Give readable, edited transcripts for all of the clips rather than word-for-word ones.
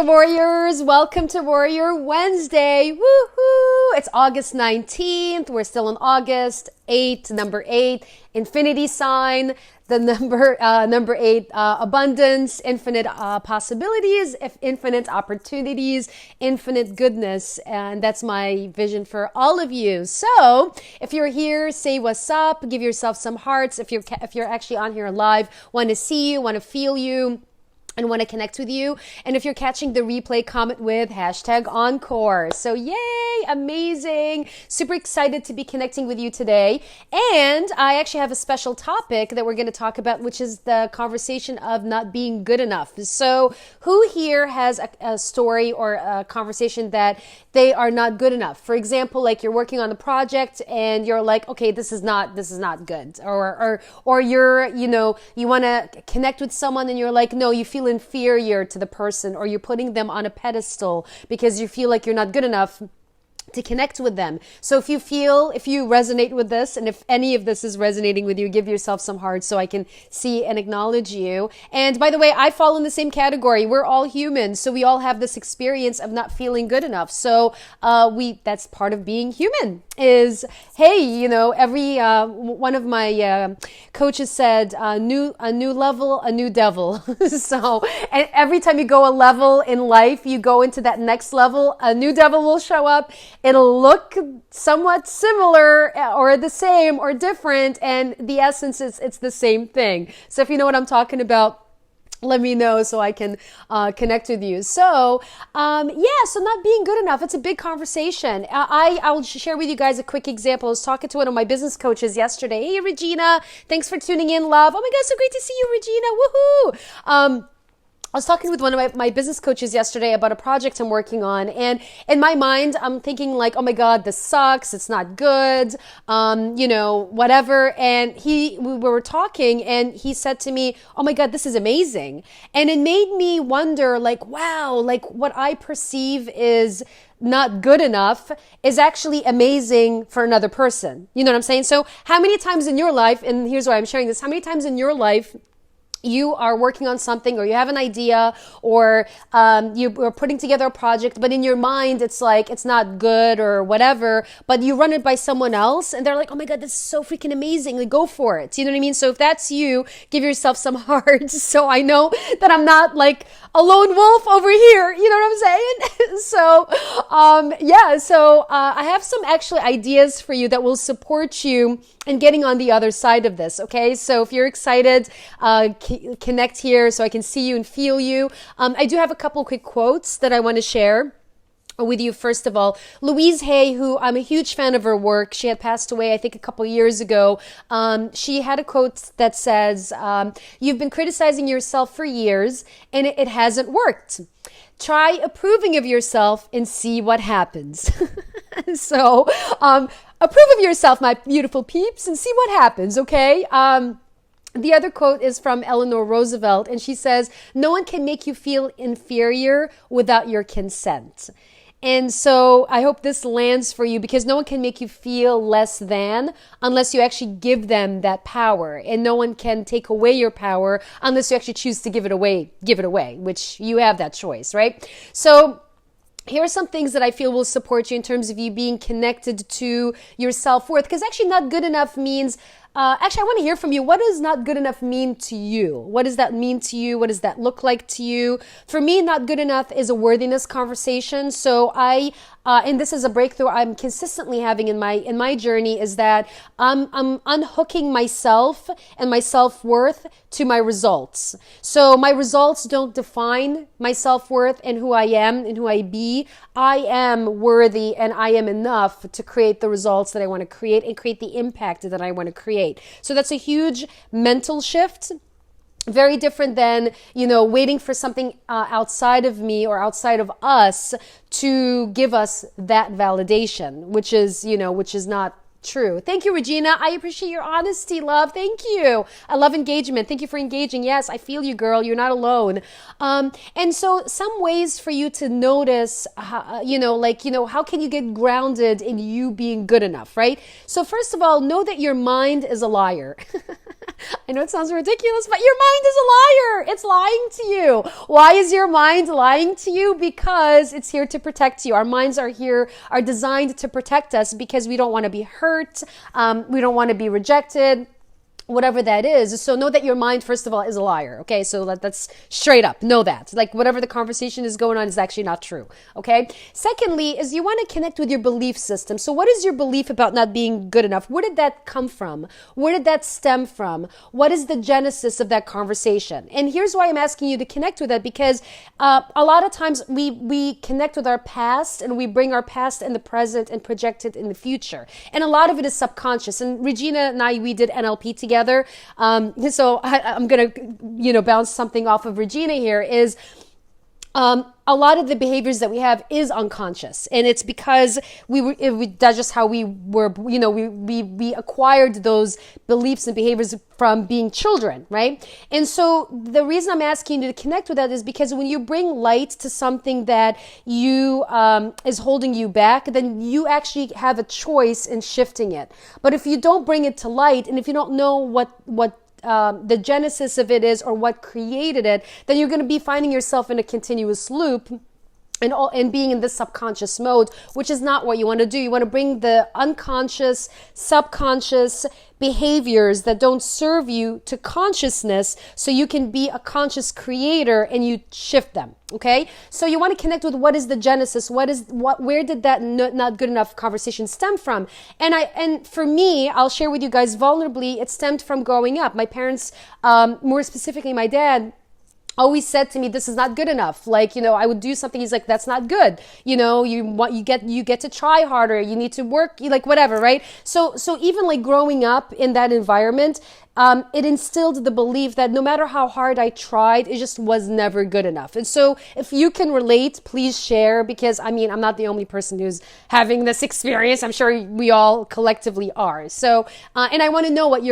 Warriors, welcome to Warrior Wednesday. Woohoo! It's August 19th. We're still in August. Number 8, infinity sign. The number 8, abundance, infinite possibilities, infinite opportunities, infinite goodness. And that's my vision for all of you. So if you're here, say what's up, give yourself some hearts. If you're actually on here live, want to see you, want to feel you, and want to connect with you. And if you're catching the replay, comment with #Encore. So yay, amazing. Super excited to be connecting with you today. And I actually have a special topic that we're going to talk about, which is the conversation of not being good enough. So who here has a story or a conversation that they are not good enough? For example, like you're working on a project and you're like, okay, this is not good. Or you're, you want to connect with someone and you're like, no, you feel inferior to the person, or you're putting them on a pedestal because you feel like you're not good enough to connect with them. So if you resonate with this, and if any of this is resonating with you, give yourself some hearts so I can see and acknowledge you. And by the way, I fall in the same category. We're all humans, so we all have this experience of not feeling good enough. So that's part of being human. Is, hey, every one of my coaches said, a new level, a new devil. So, and every time you go a level in life, you go into that next level, a new devil will show up. It'll look somewhat similar or the same or different, and the essence is it's the same thing. So if you know what I'm talking about, let me know so I can connect with you. So, so not being good enough, it's a big conversation. I'll share with you guys a quick example. I was talking to one of my business coaches yesterday. Hey, Regina, thanks for tuning in, love. Oh my God, so great to see you, Regina. Woohoo! I was talking with one of my business coaches yesterday about a project I'm working on, and in my mind, I'm thinking like, oh my God, this sucks. It's not good. Whatever. And we were talking, and he said to me, oh my God, this is amazing. And it made me wonder, like, wow, like what I perceive is not good enough is actually amazing for another person. You know what I'm saying? So how many times in your life, and here's why I'm sharing this, how many times in your life you are working on something, or you have an idea, or you are putting together a project, but in your mind it's like it's not good or whatever, but you run it by someone else and they're like, oh my God, this is so freaking amazing, like go for it. You know what I mean? So if that's you, give yourself some hearts so I know that I'm not like a lone wolf over here. You know what I'm saying? So I have some actually ideas for you that will support you in getting on the other side of this. Okay, so if you're excited, connect here so I can see you and feel you. I do have a couple quick quotes that I want to share with you. First of all, Louise Hay, who I'm a huge fan of her work. She had passed away, I think, a couple years ago. She had a quote that says, you've been criticizing yourself for years and it hasn't worked. Try approving of yourself and see what happens. So, approve of yourself, my beautiful peeps, and see what happens, okay? The other quote is from Eleanor Roosevelt, and she says, no one can make you feel inferior without your consent. And so I hope this lands for you, because no one can make you feel less than unless you actually give them that power. And no one can take away your power unless you actually choose to give it away, which you have that choice, right? So here are some things that I feel will support you in terms of you being connected to your self-worth, because actually not good enough means actually, I want to hear from you. What does not good enough mean to you? What does that mean to you? What does that look like to you? For me, not good enough is a worthiness conversation. So and this is a breakthrough I'm consistently having in my journey, is that I'm unhooking myself and my self-worth to my results. So my results don't define my self-worth and who I am and who I be. I am worthy and I am enough to create the results that I want to create and create the impact that I want to create. So that's a huge mental shift. Very different than, waiting for something outside of me or outside of us to give us that validation, which is not true. Thank you, Regina. I appreciate your honesty, love. Thank you. I love engagement. Thank you for engaging. Yes, I feel you, girl. You're not alone. And so some ways for you to notice, how can you get grounded in you being good enough, right? So first of all, know that your mind is a liar. I know it sounds ridiculous, but your mind is a liar. It's lying to you. Why is your mind lying to you? Because it's here to protect you. Our minds are designed to protect us because we don't want to be hurt. We don't want to be rejected. Whatever that is. So know that your mind, first of all, is a liar. Okay. So that's straight up. Know that. Like whatever the conversation is going on is actually not true. Okay. Secondly, is you want to connect with your belief system. So what is your belief about not being good enough? Where did that come from? Where did that stem from? What is the genesis of that conversation? And here's why I'm asking you to connect with that, because a lot of times we connect with our past and we bring our past in the present and project it in the future. And a lot of it is subconscious. And Regina and I, we did NLP together. So I'm going to, bounce something off of Regina here is, a lot of the behaviors that we have is unconscious, and it's because that's just how we were, we acquired those beliefs and behaviors from being children, right? And so the reason I'm asking you to connect with that is because when you bring light to something that is holding you back, then you actually have a choice in shifting it. But if you don't bring it to light, and if you don't know what the genesis of it is or what created it, then you're going to be finding yourself in a continuous loop and being in this subconscious mode, which is not what you want to do. You want to bring the unconscious, subconscious behaviors that don't serve you to consciousness so you can be a conscious creator and you shift them. Okay. So you want to connect with what is the genesis? Where did that not good enough conversation stem from? And for me, I'll share with you guys vulnerably, it stemmed from growing up. My parents, more specifically my dad, always said to me, this is not good enough. Like, I would do something. He's like, that's not good. You get to try harder. You need to work, whatever. Right. So even like growing up in that environment, it instilled the belief that no matter how hard I tried, it just was never good enough. And so if you can relate, please share, because I'm not the only person who's having this experience. I'm sure we all collectively are. So, and I want to know what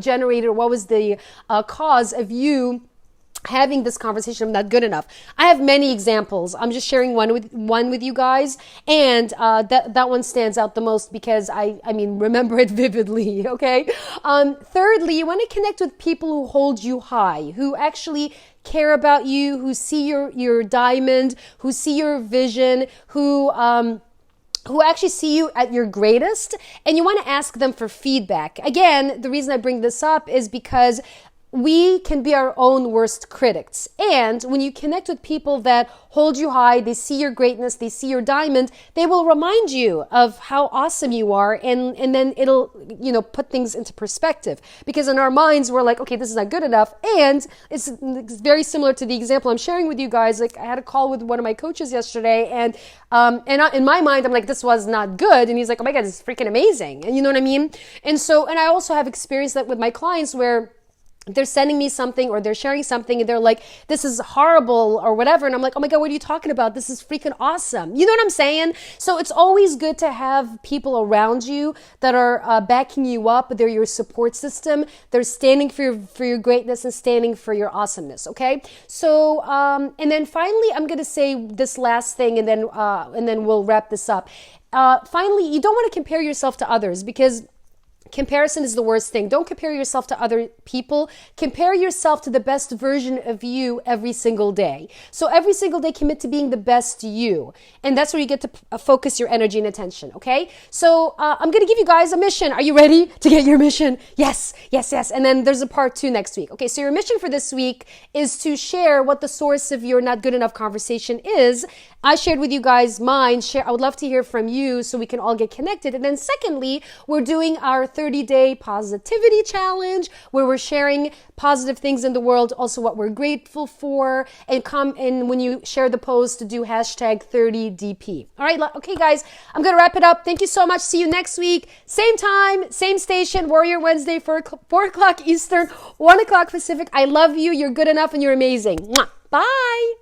generated, what was the cause of you having this conversation of not good enough. I have many examples. I'm just sharing one with you guys, and that one stands out the most because I remember it vividly. Okay. Thirdly, you want to connect with people who hold you high, who actually care about you, who see your diamond, who see your vision, who actually see you at your greatest, and you want to ask them for feedback. Again, the reason I bring this up is because we can be our own worst critics. And when you connect with people that hold you high, they see your greatness, they see your diamond, they will remind you of how awesome you are. And then it'll, put things into perspective. Because in our minds, we're like, okay, this is not good enough. And it's very similar to the example I'm sharing with you guys. Like, I had a call with one of my coaches yesterday, and in my mind, I'm like, this was not good. And he's like, oh my God, this is freaking amazing. And you know what I mean? And I also have experienced that with my clients where they're sending me something or they're sharing something and they're like, this is horrible or whatever. And I'm like, oh my God, what are you talking about? This is freaking awesome. You know what I'm saying? So it's always good to have people around you that are backing you up. They're your support system. They're standing for your greatness and standing for your awesomeness. Okay. So, and then finally, I'm going to say this last thing and then we'll wrap this up. Finally, you don't want to compare yourself to others, because comparison is the worst thing. Don't compare yourself to other people. Compare yourself to the best version of you every single day. So every single day, commit to being the best you. And that's where you get to focus your energy and attention, okay? So I'm going to give you guys a mission. Are you ready to get your mission? Yes, yes, yes. And then there's a part 2 next week. Okay, so your mission for this week is to share what the source of your not good enough conversation is. I shared with you guys mine. I would love to hear from you so we can all get connected. And then secondly, we're doing our 30-day positivity challenge where we're sharing positive things in the world, also what we're grateful for, and come in when you share the post to do hashtag 30DP. All right. Okay, guys, I'm going to wrap it up. Thank you so much. See you next week. Same time, same station, Warrior Wednesday, 4 o'clock Eastern, 1 o'clock Pacific. I love you. You're good enough and you're amazing. Mwah. Bye.